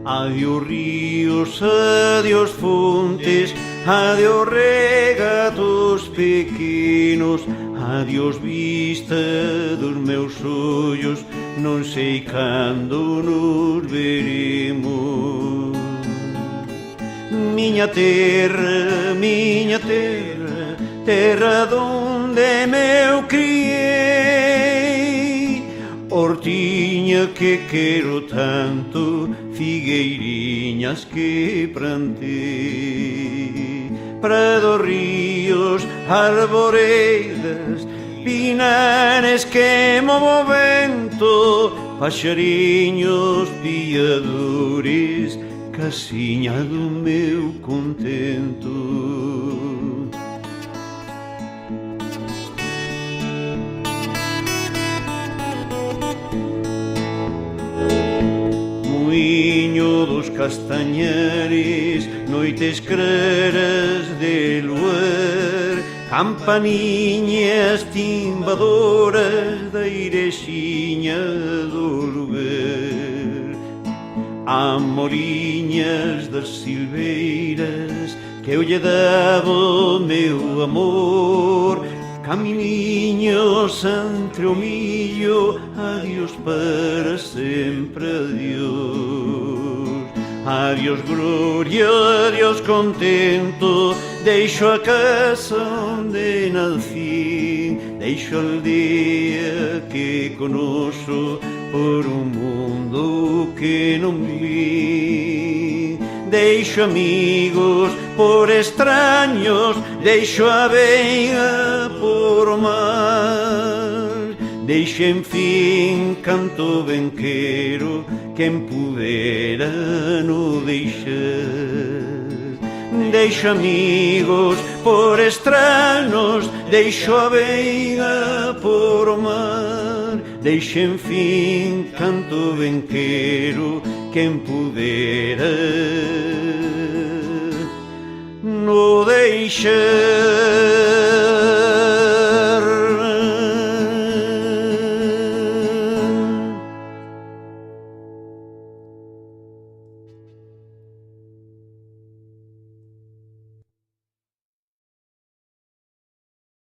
Adiós ríos, adiós fontes, adiós regatos pequenos, adiós vista dos meus ollos, non sei cando nos veremos. Miña terra, terra donde me criei, hortiña que quero tanto, figueiriñas que plantei. Prados, ríos, arboredas, pinares que movo vento, paxariños, piadores, casiña do meu contento. Muiño dos castañares, noites claras de luar, campaniñas timbadoras da irexiña do lugar. Amoriñas das silveiras que eu lle daba o meu amor, caminiños entre o millo, adiós para sempre, adiós. Adiós gloria, adiós contento, deixo a casa onde nací, deixo a aldea que conoço, por un mundo que non vi. Deixo amigos por extraños, deixo a veiga por mar, deixo en fin canto ben quero, quen pudera no deixar. Deixo amigos por extraños, deixo a veiga por mar, deixo en fin canto ben quero, quen pudera no deixar.